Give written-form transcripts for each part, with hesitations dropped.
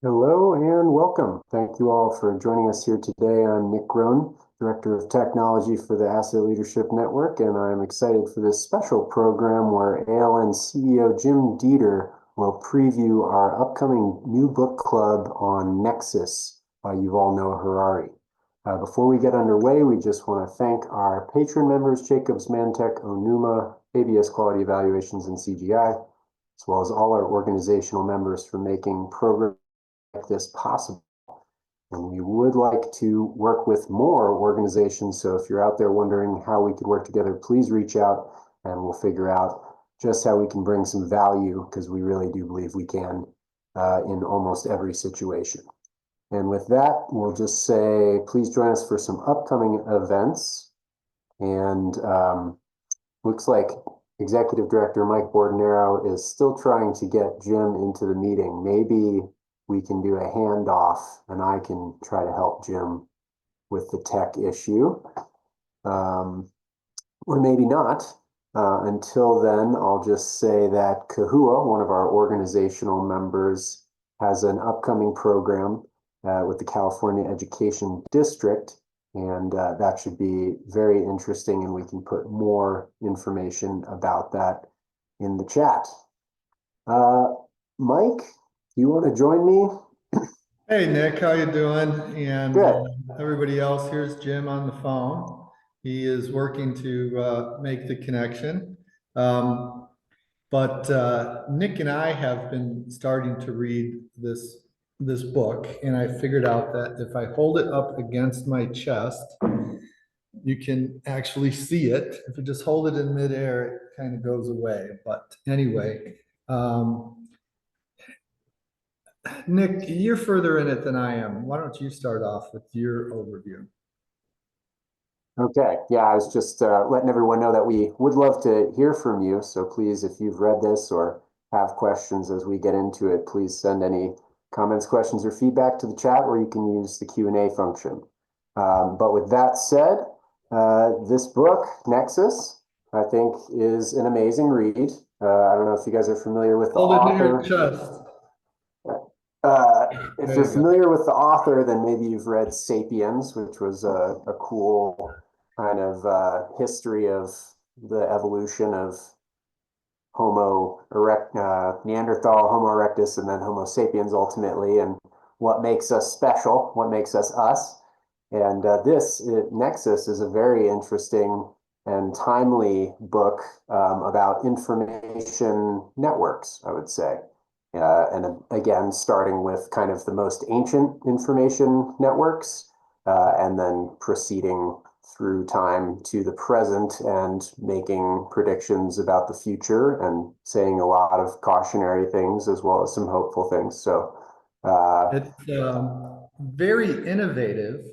Hello and welcome. Thank you all for joining us here today. I'm Nick Groen, Director of Technology for the Asset Leadership Network, and I'm excited for this special program where ALN CEO Jim Dieter will preview our upcoming new book club on Nexus by Yuval Noah Harari. Before we get underway, we just want to thank our patron members, Jacobs, Mantech, Onuma, ABS Quality Evaluations, and CGI, as well as all our organizational members for making programs like this possible. And we would like to work with more organizations. So if you're out there wondering how we could work together, please reach out and we'll figure out just how we can bring some value, because we really do believe we can in almost every situation. And with that, we'll just say, please join us for some upcoming events. And looks like Executive Director Mike Bordenero is still trying to get Jim into the meeting. Maybe we can do a handoff and I can try to help Jim with the tech issue. Or maybe not. Until then, I'll just say that Kahua, one of our organizational members, has an upcoming program with the California Education District, and that should be very interesting, and we can put more information about that in the chat. Mike, do you want to join me? Hey Nick, how you doing? And Good. everybody else, here's Jim on the phone. He is working to make the connection. But Nick and I have been starting to read this book, and I figured out that if I hold it up against my chest, you can actually see it. If you just hold it in midair, it kind of goes away. But anyway, Nick, you're further in it than I am. Why don't you start off with your overview? Okay. Yeah, I was just letting everyone know that we would love to hear from you. So please, if you've read this or have questions as we get into it, please send any comments, questions, or feedback to the chat, or you can use the Q&A function. But with that said, this book, Nexus, I think is an amazing read. I don't know if you guys are familiar with the Hold it near your author. chest. If There you're you go. familiar with the author, then maybe you've read *Sapiens*, which was a cool kind of history of the evolution of Neanderthal, Homo erectus, and then Homo sapiens ultimately, and what makes us special, what makes us us. And Nexus is a very interesting and timely book about information networks, I would say. And again, starting with kind of the most ancient information networks, and then proceeding through time to the present and making predictions about the future and saying a lot of cautionary things as well as some hopeful things. So It's very innovative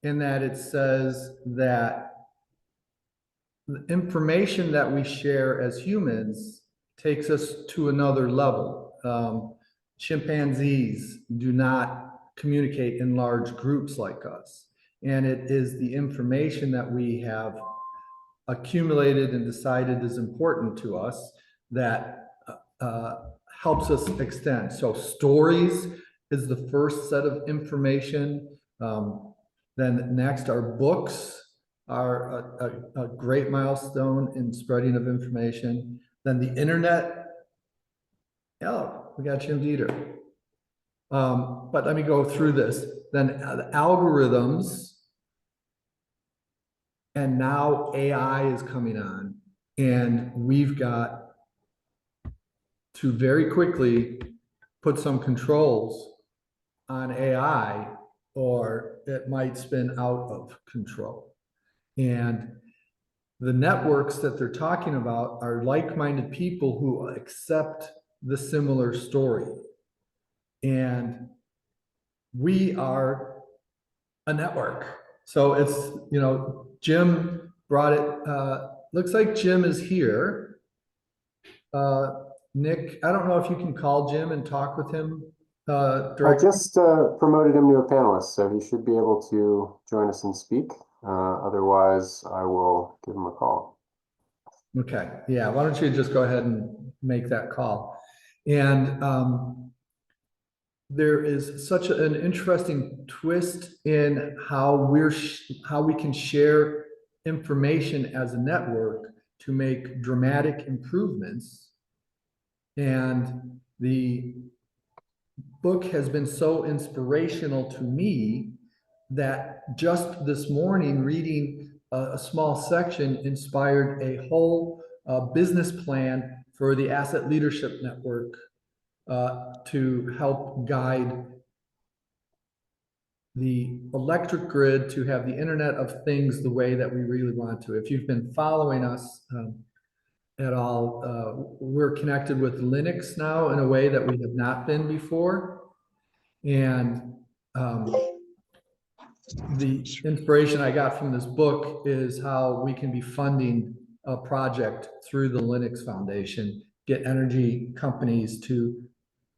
in that it says that the information that we share as humans takes us to another level. Chimpanzees do not communicate in large groups like us. And it is the information that we have accumulated and decided is important to us that helps us extend. So stories is the first set of information. Then next are books are a great milestone in spreading of information. Then the internet. Oh, we got Jim Dieter. But let me go through this. Then the algorithms, and now AI is coming on, and we've got to very quickly put some controls on AI, or it might spin out of control. And the networks that they're talking about are like-minded people who accept the similar story. And we are a network. So it's, Jim brought it, looks like Jim is here. Nick, I don't know if you can call Jim and talk with him I directly. just promoted him to a panelist, so he should be able to join us and speak. Otherwise, I will give him a call. Okay, yeah, why don't you just go ahead and make that call? And there is such an interesting twist in how how we can share information as a network to make dramatic improvements. And the book has been so inspirational to me that just this morning reading a small section inspired a whole business plan for the Asset Leadership Network to help guide the electric grid to have the Internet of Things the way that we really want to. If you've been following us at all, we're connected with Linux now in a way that we have not been before. And the inspiration I got from this book is how we can be funding a project through the Linux Foundation, get energy companies to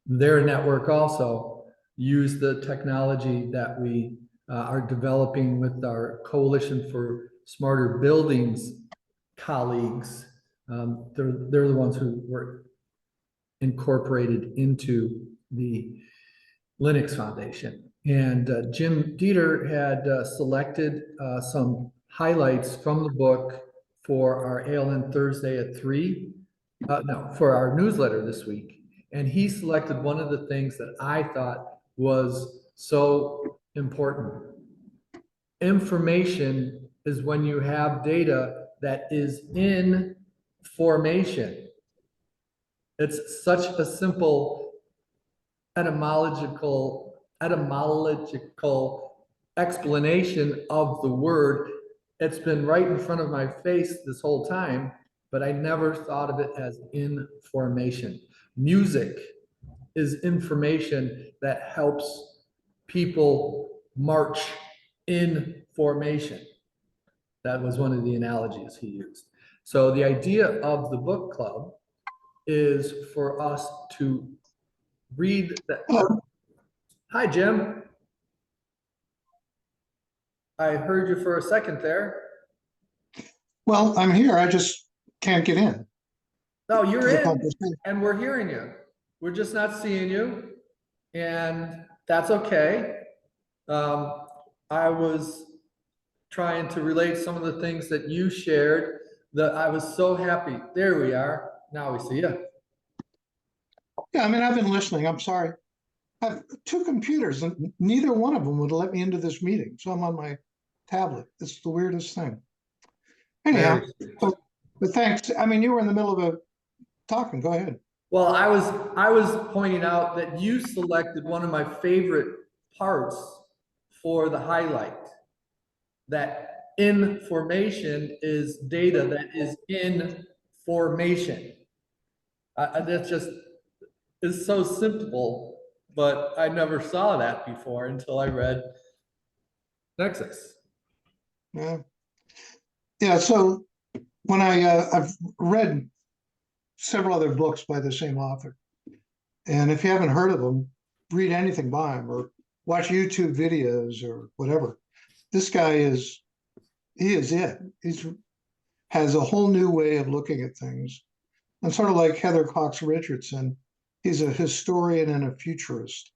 their network also use the technology that we are developing with our Coalition for Smarter Buildings colleagues. They're the ones who were incorporated into the Linux Foundation. And Jim Dieter had selected some highlights from the book for our ALN Thursday at 3, no, for our newsletter this week. And he selected one of the things that I thought was so important. Information is when you have data that is in formation. It's such a simple etymological explanation of the word. It's been right in front of my face this whole time, but I never thought of it as information. Music is information that helps people march in formation. That was one of the analogies he used. So the idea of the book club is for us to read that. Hi, Jim. I heard you for a second there. Well, I'm here. I just can't get in. No, you're in, and we're hearing you. We're just not seeing you, and that's okay. I was trying to relate some of the things that you shared that I was so happy. There we are. Now we see you. Yeah, I mean, I've been listening. I'm sorry. I have 2 computers and neither one of them would let me into this meeting. So I'm on my tablet. It's the weirdest thing. Anyhow, but thanks. I mean, you were in the middle of a talking. Go ahead. Well, I was pointing out that you selected one of my favorite parts for the highlight. That information is data that is in formation. That just is so simple, but I never saw that before until I read Nexus. Yeah. Yeah. So when I've read several other books by the same author, and if you haven't heard of them, read anything by him or watch YouTube videos or whatever. This guy is it. He's has a whole new way of looking at things. And sort of like Heather Cox Richardson, he's a historian and a futurist.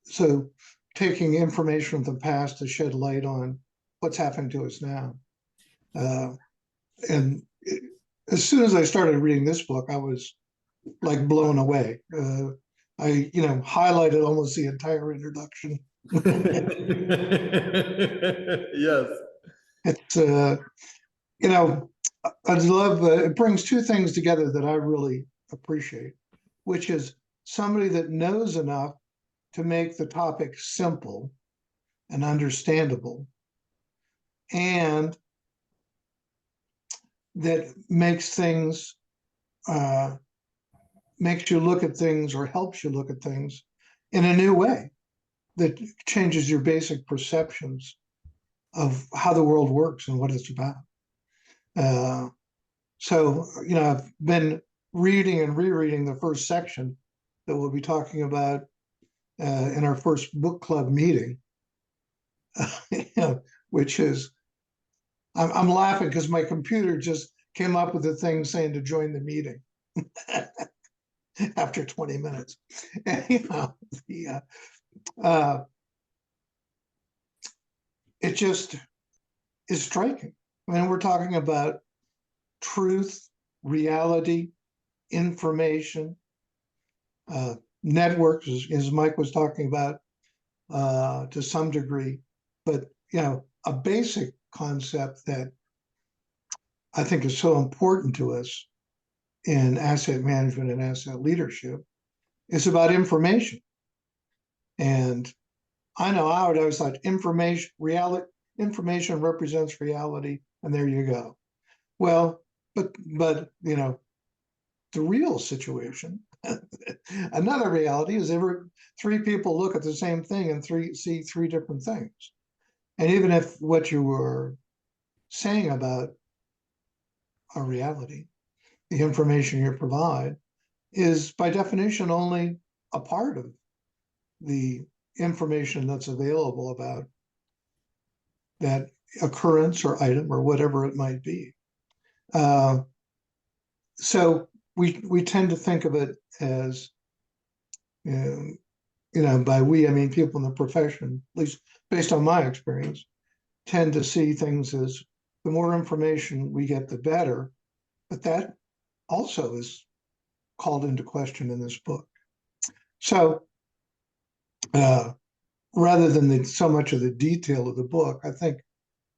So taking information from the past to shed light on what's happening to us now. As soon as I started reading this book, I was like blown away. I highlighted almost the entire introduction. Yes. It's I love it brings 2 things together that I really appreciate, which is somebody that knows enough to make the topic simple and understandable, and that makes things makes you look at things or helps you look at things in a new way that changes your basic perceptions of how the world works and what it's about. So, I've been reading and rereading the first section that we'll be talking about in our first book club meeting, which is, I'm laughing because my computer just came up with a thing saying to join the meeting. after 20 minutes. And, you know, it just is striking. I mean, we're talking about truth, reality, information, networks, as Mike was talking about, to some degree. But, you know, a basic concept that I think is so important to us in asset management and asset leadership is about information. And I know I would always thought information represents reality, and there you go. Well, but you know, the real situation, another reality is three people look at the same thing and see three different things. And even if what you were saying about a reality, the information you provide, is by definition only a part of the information that's available about that occurrence or item or whatever it might be. So we tend to think of it as, you know, by we, I mean people in the profession, at least based on my experience, tend to see things as the more information we get, the better. But that also is called into question in this book. So rather than so much of the detail of the book, I think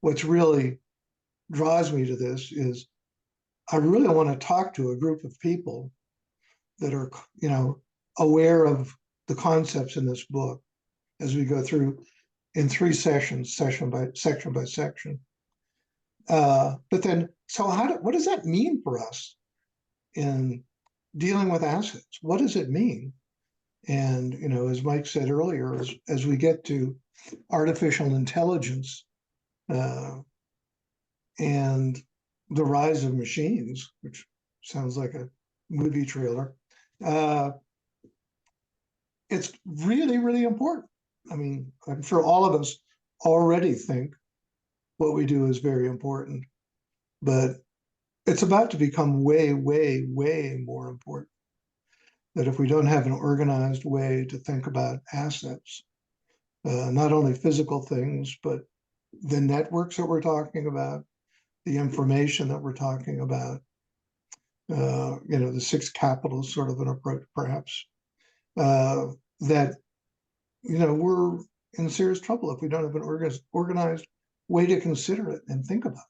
what's really draws me to this is I really want to talk to a group of people that are, you know, aware of the concepts in this book as we go through in 3 sessions, section by section. But then, so what does that mean for us in dealing with assets? What does it mean? And, you know, as Mike said earlier, as we get to artificial intelligence and the rise of machines, which sounds like a movie trailer, it's really, really important. I mean, I'm sure all of us already think what we do is very important, but it's about to become way, way, way more important. That if we don't have an organized way to think about assets, not only physical things, but the networks that we're talking about, the information that we're talking about, you know, the 6 capitals sort of an approach, perhaps, that, you know, we're in serious trouble if we don't have an organized way to consider it and think about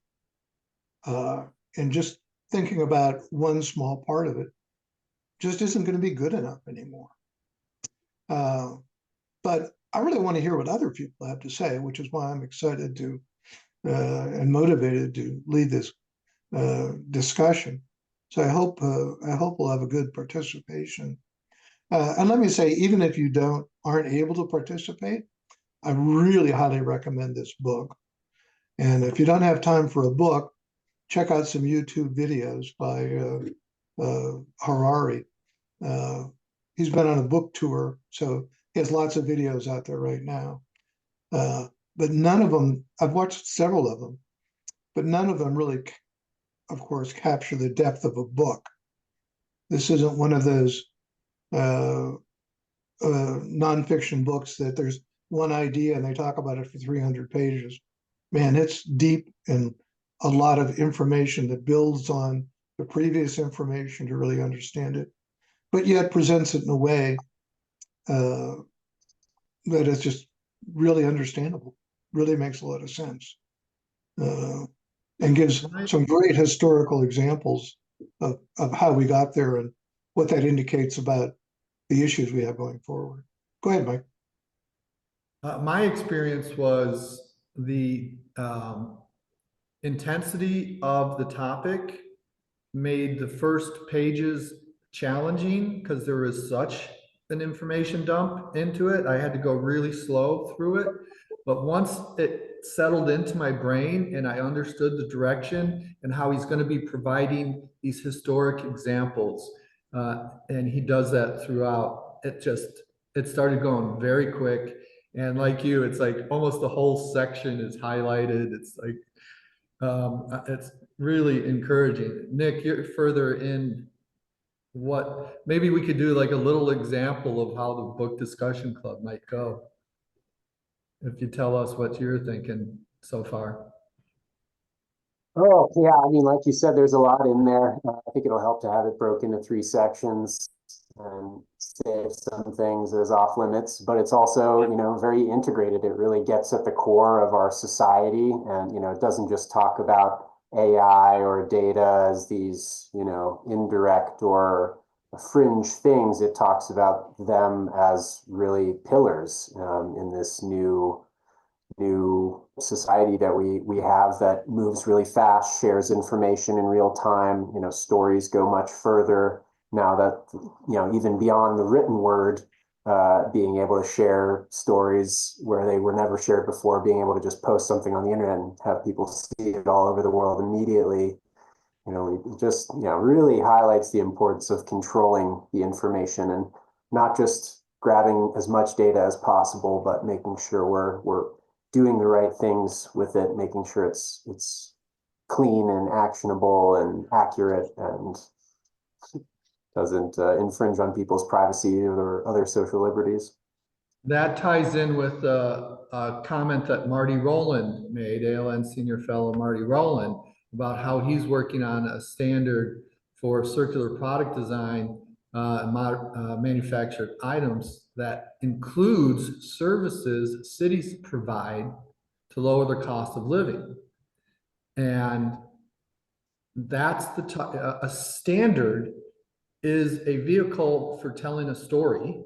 it. And just thinking about one small part of it just isn't going to be good enough anymore. But I really want to hear what other people have to say, which is why I'm excited to and motivated to lead this discussion. So I hope we'll have a good participation. And let me say, even if you aren't able to participate, I really highly recommend this book. And if you don't have time for a book, check out some YouTube videos by Harari. He's been on a book tour, so he has lots of videos out there right now. But none of them, I've watched several of them, but none of them really, of course, capture the depth of a book. This isn't one of those nonfiction books that there's one idea and they talk about it for 300 pages. Man, it's deep and a lot of information that builds on the previous information to really understand it, but yet presents it in a way that is just really understandable, really makes a lot of sense, and gives some great historical examples of how we got there and what that indicates about the issues we have going forward. Go ahead, Mike. My experience was the intensity of the topic made the first pages challenging because there was such an information dump into it. I had to go really slow through it. But once it settled into my brain and I understood the direction and how he's going to be providing these historic examples, and he does that throughout, it started going very quick. And like you, it's like almost the whole section is highlighted. It's like, it's really encouraging. Nick, you're further in maybe we could do like a little example of how the book discussion club might go. If you tell us what you're thinking so far. Oh, yeah, I mean, like you said, there's a lot in there. I think it'll help to have it broken into 3 sections and save some things as off limits, but it's also, very integrated. It really gets at the core of our society, and, it doesn't just talk about AI or data as these, indirect or fringe things. It talks about them as really pillars in this new society that we have that moves really fast, shares information in real time. Stories go much further now that, even beyond the written word, being able to share stories where they were never shared before, being able to just post something on the internet and have people see it all over the world immediately. It just, really highlights the importance of controlling the information and not just grabbing as much data as possible, but making sure we're doing the right things with it, making sure it's clean and actionable and accurate and doesn't infringe on people's privacy or other social liberties. That ties in with a comment that Marty Rowland made, ALN senior fellow Marty Rowland, about how he's working on a standard for circular product design, manufactured items that includes services cities provide to lower the cost of living. And that's a standard is a vehicle for telling a story,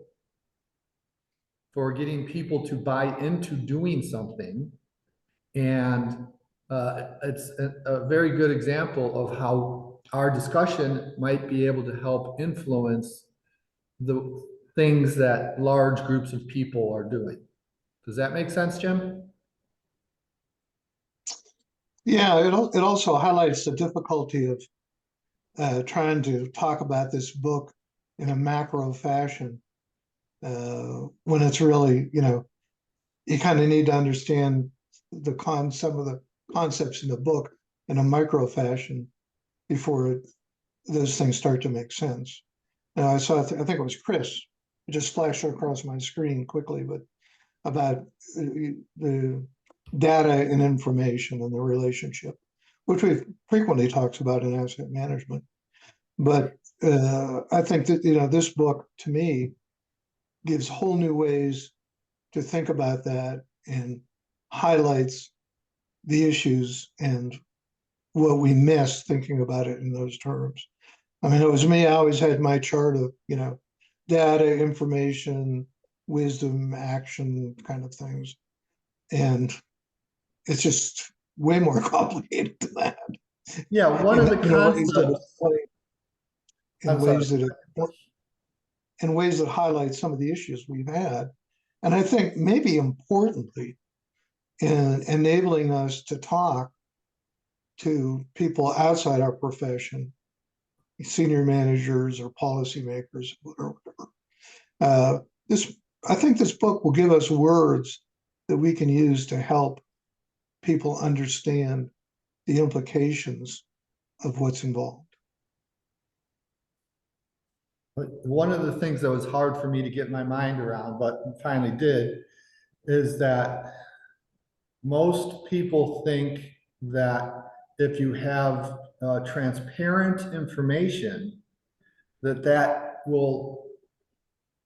for getting people to buy into doing something. And it's a very good example of how our discussion might be able to help influence the things that large groups of people are doing. Does that make sense, Jim? Yeah, it also highlights the difficulty of trying to talk about this book in a macro fashion when it's really, you kind of need to understand some of the concepts in the book in a micro fashion before those things start to make sense. Now, I think it was Chris, it just flashed across my screen quickly, but about the data and information and the relationship, which we frequently talks about in asset management. But I think that, this book to me gives whole new ways to think about that and highlights the issues and what we miss thinking about it in those terms. I mean, it was me, I always had my chart of, data, information, wisdom, action kind of things. And it's just way more complicated than that. Yeah, one of the concepts. In ways that highlight some of the issues we've had. And I think maybe importantly, in enabling us to talk to people outside our profession, senior managers or policymakers or whatever. I think this book will give us words that we can use to help people understand the implications of what's involved. One of the things that was hard for me to get my mind around, but finally did, is that most people think that if you have transparent information, that will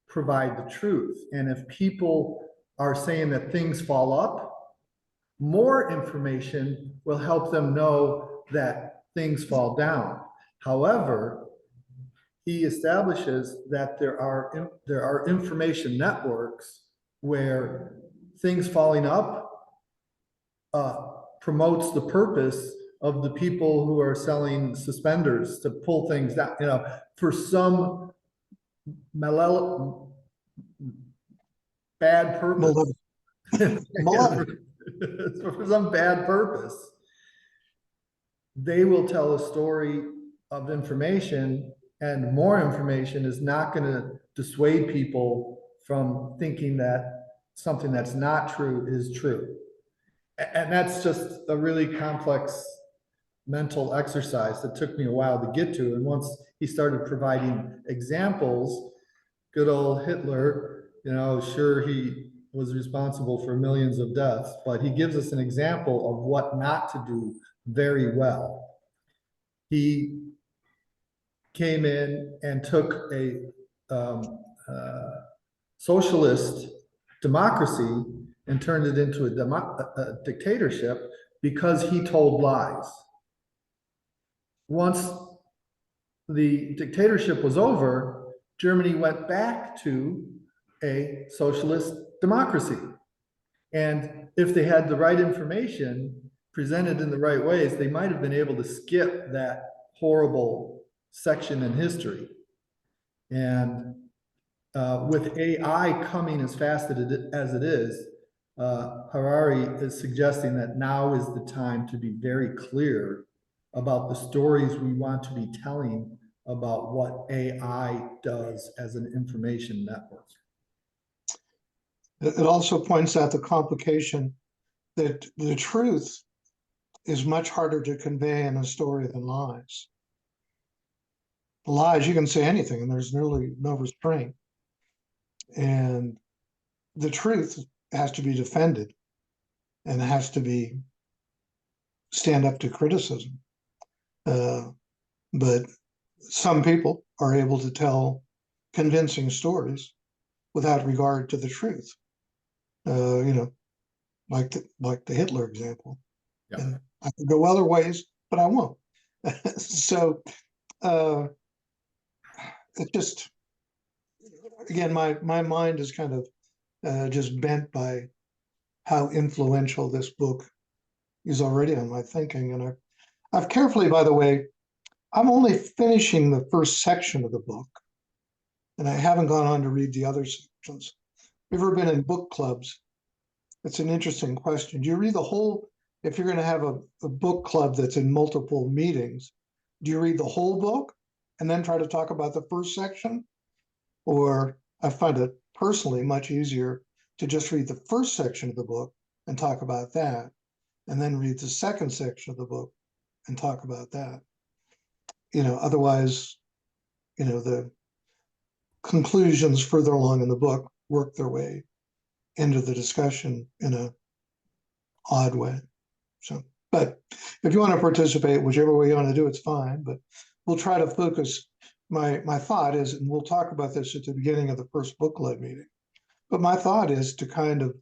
provide the truth. And if people are saying that things fall up, more information will help them know that things fall down. However, he establishes that there are information networks where things falling up promotes the purpose of the people who are selling suspenders to pull things down, for some bad purpose. For some bad purpose, they will tell a story of information, and more information is not going to dissuade people from thinking that something that's not true is true. And that's just a really complex mental exercise that took me a while to get to. And once he started providing examples, good old Hitler, you know, sure, he was responsible for millions of deaths, but he gives us an example of what not to do very well. He came in and took a socialist democracy and turned it into a dictatorship because he told lies. Once the dictatorship was over, Germany went back to a socialist democracy. And if they had the right information presented in the right ways, they might have been able to skip that horrible section in history. And with AI coming as fast as it is, Harari is suggesting that now is the time to be very clear about the stories we want to be telling about what AI does as an information network. It also points out the complication that the truth is much harder to convey in a story than lies. Lies, you can say anything and there's nearly no restraint. And the truth has to be defended and has to be stand up to criticism. But some people are able to tell convincing stories without regard to the truth. You know, like the Hitler example. Yeah. And I could go other ways, but I won't. So it just, again, my mind is kind of just bent by how influential this book is already on my thinking. And I've carefully, by the way, I'm only finishing the first section of the book, and I haven't gone on to read the other sections. Have you ever been in book clubs? It's an interesting question. Do you read the whole, if you're going to have a book club that's in multiple meetings, do you read the whole book and then try to talk about the first section? Or I find it personally much easier to just read the first section of the book and talk about that, and then read the second section of the book and talk about that. You know, otherwise, you know, the conclusions further along in the book work their way into the discussion in an odd way. So, but if you want to participate, whichever way you want to do, it's fine. But we'll try to focus. My thought is, and we'll talk about this at the beginning of the first book club meeting, but my thought is to kind of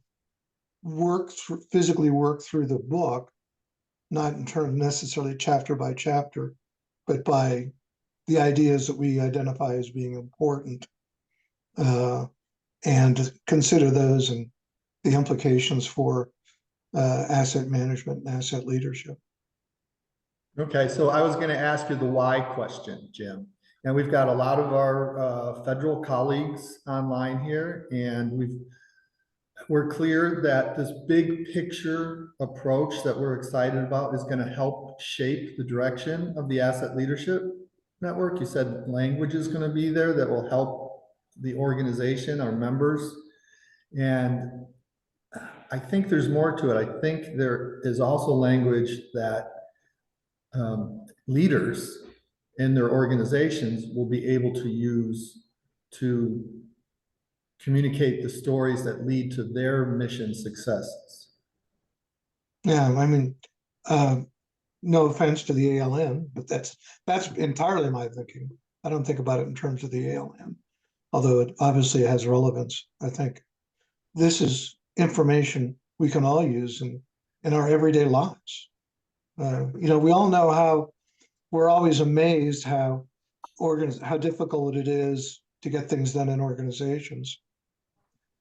physically work through the book, not in terms necessarily chapter by chapter, but by the ideas that we identify as being important, and consider those and the implications for asset management and asset leadership. Okay, so I was going to ask you the why question, Jim. And we've got a lot of our federal colleagues online here, and we're clear that this big picture approach that we're excited about is going to help shape the direction of the asset leadership network. You said language is going to be there that will help the organization, our members. And I think there's more to it. I think there is also language that leaders in their organizations will be able to use to communicate the stories that lead to their mission successes. Yeah, I mean, no offense to the ALN, but that's entirely my thinking. I don't think about it in terms of the ALN, although it obviously has relevance. I think this is information we can all use in our everyday lives. You know, we all know how we're always amazed how difficult it is to get things done in organizations.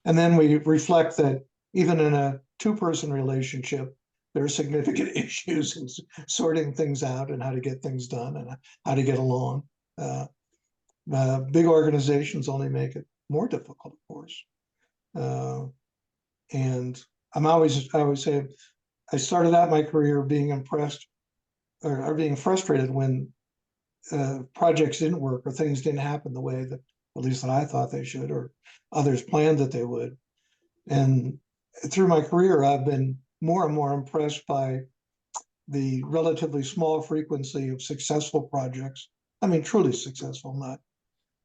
And then we reflect that even in a two-person relationship, there are significant issues in sorting things out and how to get things done and how to get along. Big organizations only make it more difficult, of course. And I always say, I started out my career being impressed or being frustrated when projects didn't work or things didn't happen the way that, at least that I thought they should, or others planned that they would. And through my career, I've been more and more impressed by the relatively small frequency of successful projects. I mean, truly successful, not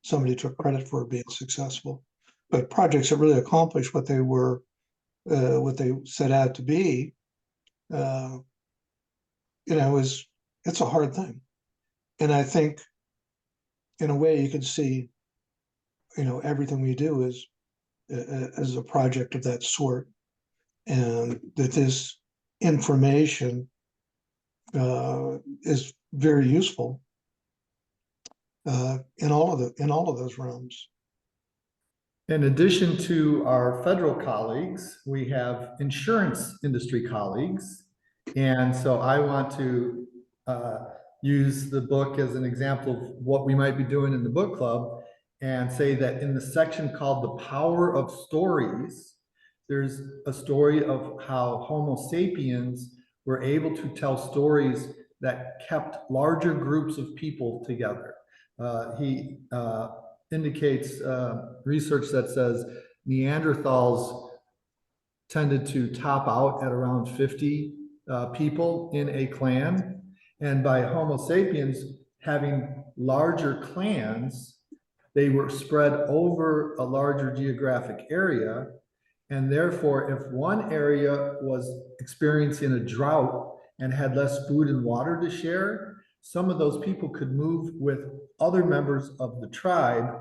somebody took credit for being successful, but projects that really accomplished what they were, what they set out to be. It's a hard thing. And I think in a way you can see, everything we do is as a project of that sort, and that this information is very useful in all of those realms. In addition to our federal colleagues, we have insurance industry colleagues. And so I want to use the book as an example of what we might be doing in the book club, and say that in the section called The Power of Stories, there's a story of how Homo sapiens were able to tell stories that kept larger groups of people together. He indicates research that says Neanderthals tended to top out at around 50 people in a clan. And by Homo sapiens having larger clans, they were spread over a larger geographic area. And therefore, if one area was experiencing a drought and had less food and water to share, some of those people could move with other members of the tribe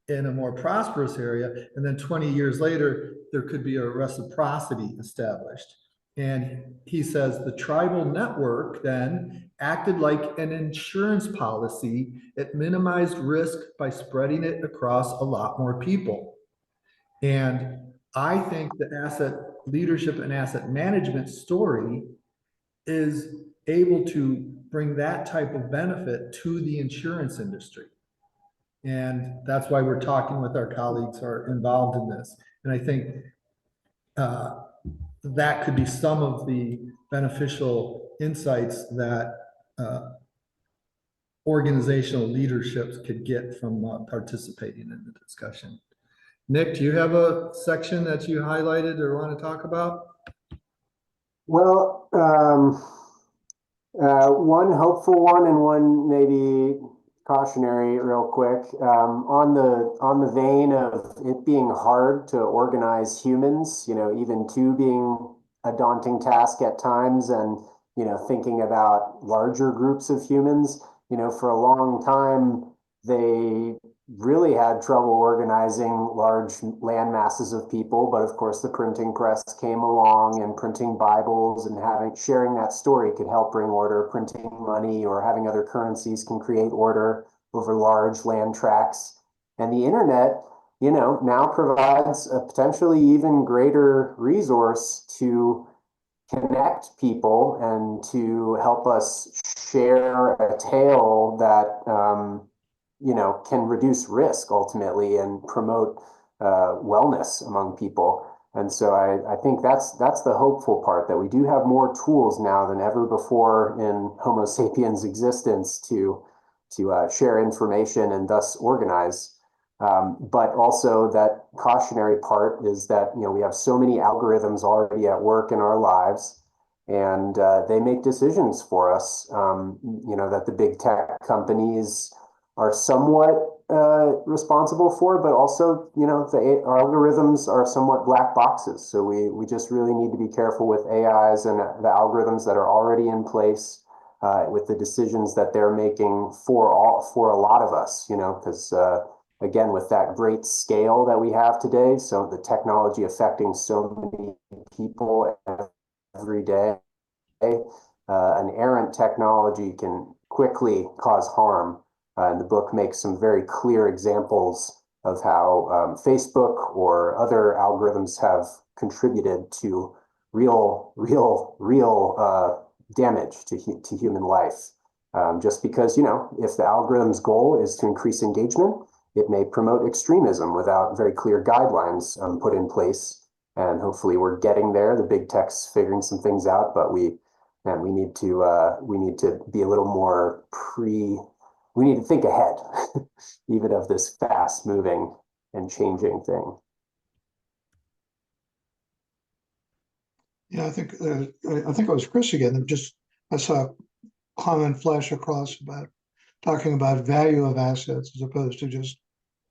in a more prosperous area. And then 20 years later, there could be a reciprocity established. And he says the tribal network then acted like an insurance policy. It minimized risk by spreading it across a lot more people. And I think the asset leadership and asset management story is able to bring that type of benefit to the insurance industry. And that's why we're talking with our colleagues who are involved in this. And I think that could be some of the beneficial insights that organizational leaderships could get from participating in the discussion. Nick, do you have a section that you highlighted or want to talk about? Well, one hopeful one and one maybe cautionary real quick. On the vein of it being hard to organize humans, even two being a daunting task at times, and thinking about larger groups of humans, for a long time they really had trouble organizing large land masses of people. But of course, the printing press came along, and printing Bibles and sharing that story could help bring order. Printing money or having other currencies can create order over large land tracts. And the internet, now provides a potentially even greater resource to connect people and to help us share a tale that can reduce risk ultimately and promote wellness among people. And so I think that's the hopeful part, that we do have more tools now than ever before in Homo sapiens existence to share information and thus organize. But also that cautionary part is that we have so many algorithms already at work in our lives, and they make decisions for us. That the big tech companies are somewhat responsible for, but also, the algorithms are somewhat black boxes. So we just really need to be careful with AIs and the algorithms that are already in place, with the decisions that they're making for a lot of us, because again, with that great scale that we have today, so the technology affecting so many people every day, an errant technology can quickly cause harm. And the book makes some very clear examples of how Facebook or other algorithms have contributed to real damage to human life. Just because, if the algorithm's goal is to increase engagement, it may promote extremism without very clear guidelines put in place. And hopefully we're getting there. The big tech's figuring some things out, but we need to be a little more we need to think ahead, even of this fast moving and changing thing. Yeah, I think it was Chris again. I saw comment flash across about talking about value of assets as opposed to just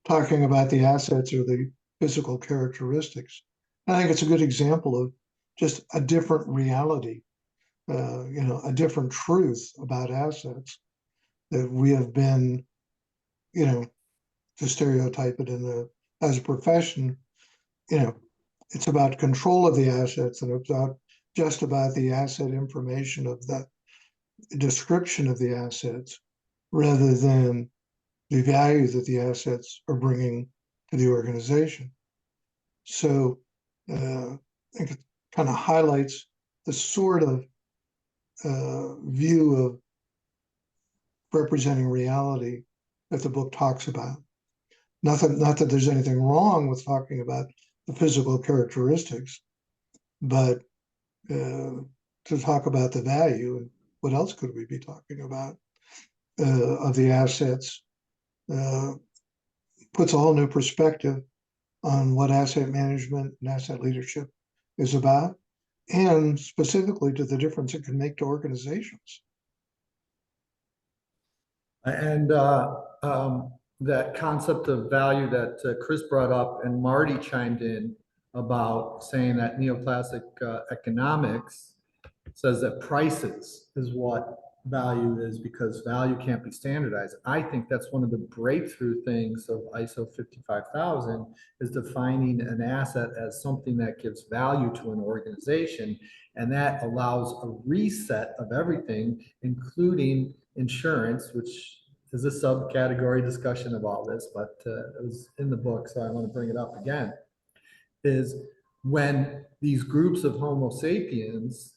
talking about the assets or the physical characteristics. I think it's a good example of just a different reality, a different truth about assets that we have been, to stereotype it as a profession, it's about control of the assets and it's just about the asset information of the description of the assets rather than the value that the assets are bringing to the organization. So I think it kind of highlights the sort of view of representing reality that the book talks about. Not that there's anything wrong with talking about the physical characteristics, but to talk about the value, and what else could we be talking about of the assets, puts a whole new perspective on what asset management and asset leadership is about, and specifically to the difference it can make to organizations. And that concept of value that Chris brought up and Marty chimed in about, saying that neoclassic economics says that prices is what value is because value can't be standardized. I think that's one of the breakthrough things of ISO 55000 is defining an asset as something that gives value to an organization. And that allows a reset of everything, including insurance, which is a subcategory discussion of all this, but it was in the book, so I want to bring it up again, is when these groups of Homo sapiens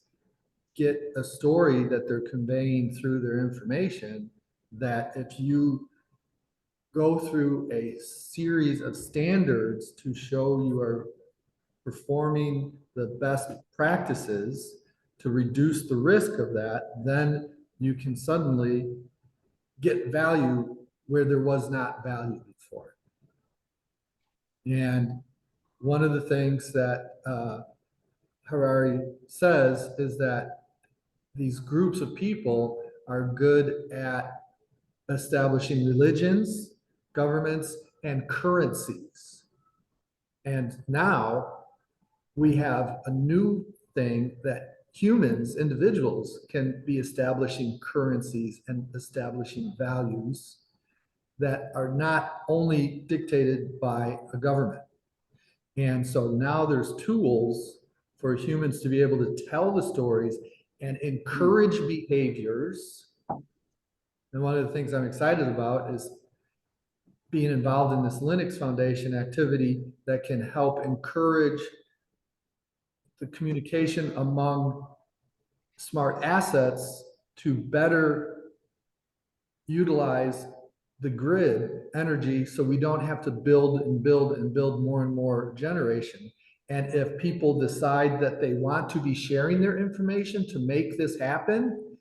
get a story that they're conveying through their information, that if you go through a series of standards to show you are performing the best practices to reduce the risk of that, then you can suddenly get value where there was not value before. And one of the things that Harari says is that these groups of people are good at establishing religions, governments, and currencies. And now we have a new thing that humans, individuals, can be establishing currencies and establishing values that are not only dictated by a government. And so now there's tools for humans to be able to tell the stories and encourage behaviors. And one of the things I'm excited about is being involved in this Linux Foundation activity that can help encourage the communication among smart assets to better utilize the grid energy so we don't have to build and build and build more and more generation. And if people decide that they want to be sharing their information to make this happen,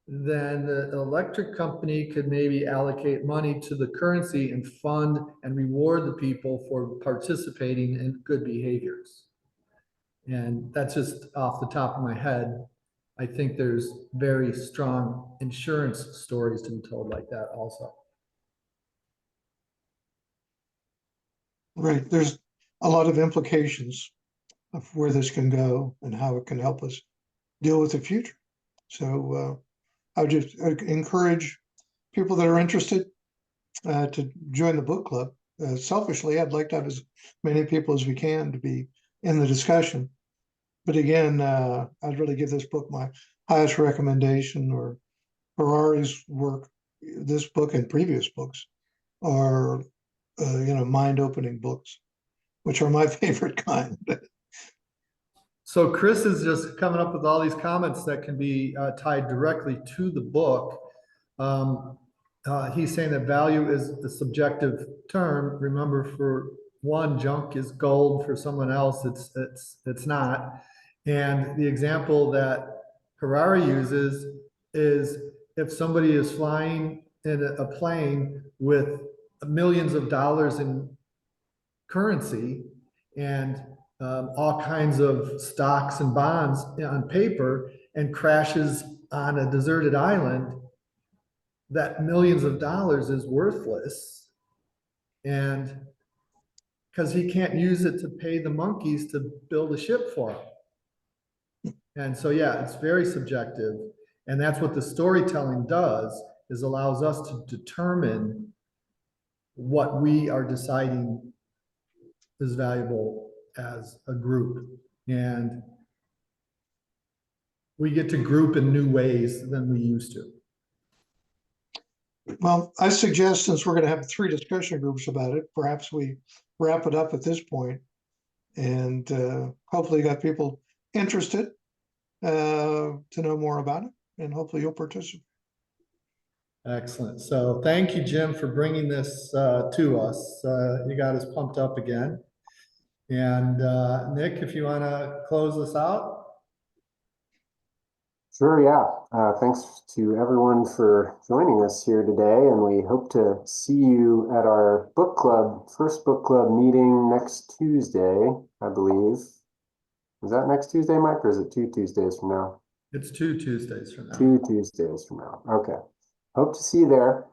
then the electric company could maybe allocate money to the currency and fund and reward the people for participating in good behaviors. And that's just off the top of my head. I think there's very strong insurance stories to be told like that also. Right. There's a lot of implications of where this can go and how it can help us deal with the future. So I would just encourage people that are interested to join the book club. Selfishly, I'd like to have as many people as we can to be in the discussion. But again, I'd really give this book my highest recommendation, or Harari's work. This book and previous books are, mind-opening books, which are my favorite kind. So Chris is just coming up with all these comments that can be tied directly to the book. He's saying that value is the subjective term. Remember, for one, junk is gold. For someone else, it's not. And the example that Harari uses is if somebody is flying in a plane with millions of dollars in currency and all kinds of stocks and bonds on paper, and crashes on a deserted island, that millions of dollars is worthless. And because he can't use it to pay the monkeys to build a ship for him. And so, yeah, it's very subjective. And that's what the storytelling does, is allows us to determine what we are deciding is valuable as a group. And we get to group in new ways than we used to. Well, I suggest, since we're going to have 3 discussion groups about it, perhaps we wrap it up at this point, and hopefully got people interested to know more about it, and hopefully you'll participate. Excellent. So thank you, Jim, for bringing this to us. You got us pumped up again. And Nick, if you want to close us out. Sure, yeah. Thanks to everyone for joining us here today, and we hope to see you at our book club, first book club meeting next Tuesday, I believe. Is that next Tuesday, Mike, or is it 2 Tuesdays from now? It's 2 Tuesdays from now. 2 Tuesdays from now. Okay. Hope to see you there.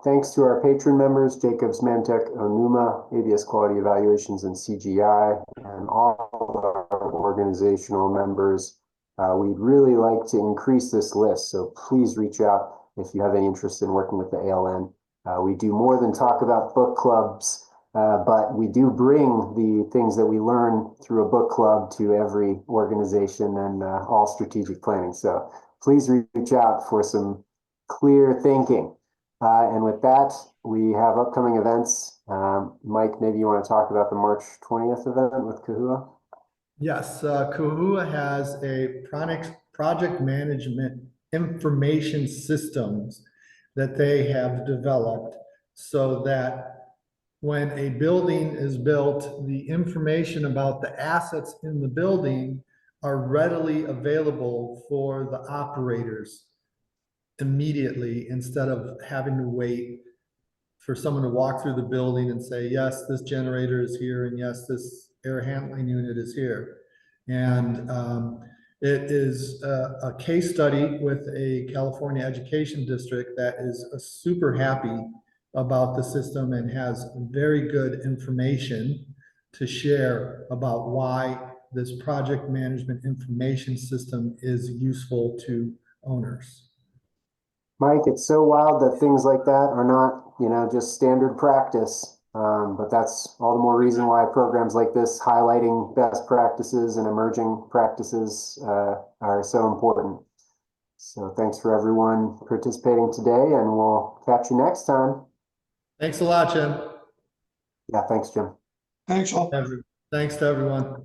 Thanks to our patron members, Jacobs, Mantek, Onuma, ABS Quality Evaluations, and CGI, and all of our organizational members. We'd really like to increase this list, so please reach out if you have any interest in working with the ALN. We do more than talk about book clubs, but we do bring the things that we learn through a book club to every organization and all strategic planning. So please reach out for some clear thinking. And with that, we have upcoming events. Mike, maybe you want to talk about the March 20th event with Kahua? Yes, Kahua has a project management information systems that they have developed so that when a building is built, the information about the assets in the building are readily available for the operators immediately, instead of having to wait for someone to walk through the building and say, yes, this generator is here, and yes, this air handling unit is here. And it is a case study with a California education district that is super happy about the system and has very good information to share about why this project management information system is useful to owners. Mike, it's so wild that things like that are not, just standard practice. But that's all the more reason why programs like this, highlighting best practices and emerging practices, are so important. So thanks for everyone participating today, and we'll catch you next time. Thanks a lot, Jim. Yeah, thanks, Jim. Thanks all. Thanks to everyone.